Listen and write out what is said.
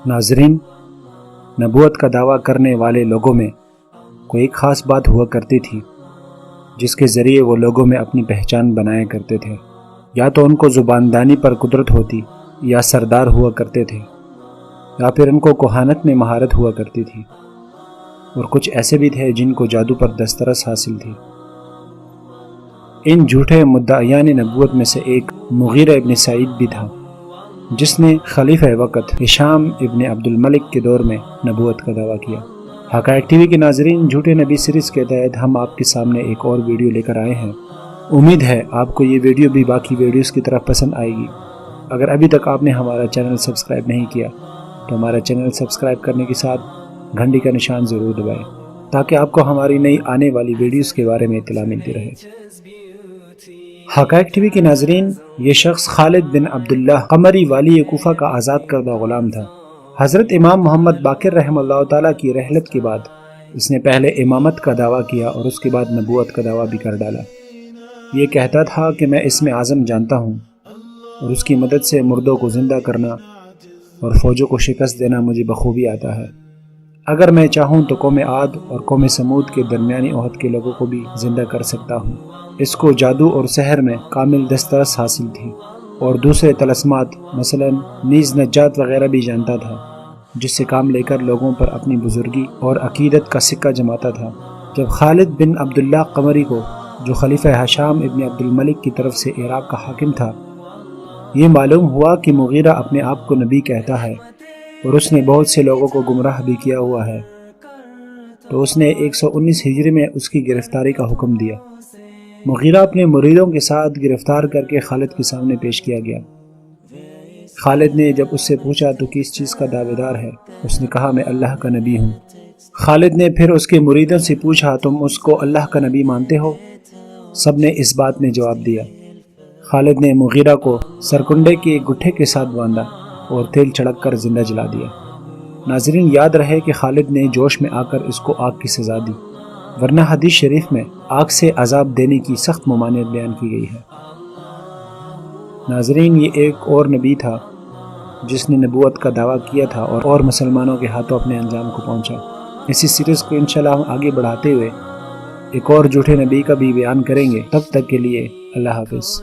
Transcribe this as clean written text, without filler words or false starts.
ناظرین، نبوت کا دعویٰ کرنے والے لوگوں میں کوئی ایک خاص بات ہوا کرتی تھی جس کے ذریعے وہ لوگوں میں اپنی پہچان بنایا کرتے تھے۔ یا تو ان کو زباندانی پر قدرت ہوتی، یا سردار ہوا کرتے تھے، یا پھر ان کو کہانت میں مہارت ہوا کرتی تھی، اور کچھ ایسے بھی تھے جن کو جادو پر دسترس حاصل تھی۔ ان جھوٹے مدعیان نبوت میں سے ایک مغیرہ ابن سعید بھی تھا، جس نے خلیفہ وقت ہشام ابن عبد الملک کے دور میں نبوت کا دعویٰ کیا۔ حقائق ٹی وی کے ناظرین، جھوٹے نبی سیریز کے تحت ہم آپ کے سامنے ایک اور ویڈیو لے کر آئے ہیں۔ امید ہے آپ کو یہ ویڈیو بھی باقی ویڈیوز کی طرح پسند آئے گی۔ اگر ابھی تک آپ نے ہمارا چینل سبسکرائب نہیں کیا تو ہمارا چینل سبسکرائب کرنے کے ساتھ گھنٹی کا نشان ضرور دبائیں تاکہ آپ کو ہماری نئی آنے والی ویڈیوز کے بارے میں اطلاع ملتی رہے۔ حقائق ٹی وی کے ناظرین، یہ شخص خالد بن عبداللہ قمری والی کوفہ کا آزاد کردہ غلام تھا۔ حضرت امام محمد باقر رحمہ اللہ تعالیٰ کی رحلت کے بعد اس نے پہلے امامت کا دعویٰ کیا اور اس کے بعد نبوت کا دعویٰ بھی کر ڈالا۔ یہ کہتا تھا کہ میں اسم اعظم جانتا ہوں اور اس کی مدد سے مردوں کو زندہ کرنا اور فوجوں کو شکست دینا مجھے بخوبی آتا ہے۔ اگر میں چاہوں تو قوم عاد اور قوم سمود کے درمیانی عہد کے لوگوں کو بھی زندہ کر سکتا ہوں۔ اس کو جادو اور سحر میں کامل دسترس حاصل تھی اور دوسرے طلسمات مثلا نیز نجات وغیرہ بھی جانتا تھا، جس سے کام لے کر لوگوں پر اپنی بزرگی اور عقیدت کا سکہ جماتا تھا۔ جب خالد بن عبداللہ قمری کو، جو خلیفہ ہشام ابن عبد الملک کی طرف سے عراق کا حاکم تھا، یہ معلوم ہوا کہ مغیرہ اپنے آپ کو نبی کہتا ہے اور اس نے بہت سے لوگوں کو گمراہ بھی کیا ہوا ہے، تو اس نے 119 ہجری میں اس کی گرفتاری کا حکم دیا۔ مغیرہ اپنے مریدوں کے ساتھ گرفتار کر کے خالد کے سامنے پیش کیا گیا۔ خالد نے جب اس سے پوچھا تو کس چیز کا دعوے دار ہے، اس نے کہا میں اللہ کا نبی ہوں۔ خالد نے پھر اس کے مریدوں سے پوچھا تم اس کو اللہ کا نبی مانتے ہو؟ سب نے اس بات میں جواب دیا۔ خالد نے مغیرہ کو سرکنڈے کے ایک گٹھے کے ساتھ باندھا اور تیل چھڑک کر زندہ جلا دیا۔ ناظرین، یاد رہے کہ خالد نے جوش میں آ کر اس کو آگ کی سزا دی، ورنہ حدیث شریف میں آگ سے عذاب دینے کی سخت ممانعت بیان کی گئی ہے۔ ناظرین، یہ ایک اور نبی تھا جس نے نبوت کا دعویٰ کیا تھا اور مسلمانوں کے ہاتھوں اپنے انجام کو پہنچا۔ اسی سیریز کو انشاءاللہ ہم آگے بڑھاتے ہوئے ایک اور جھوٹے نبی کا بھی بیان کریں گے۔ تب تک کے لیے اللہ حافظ۔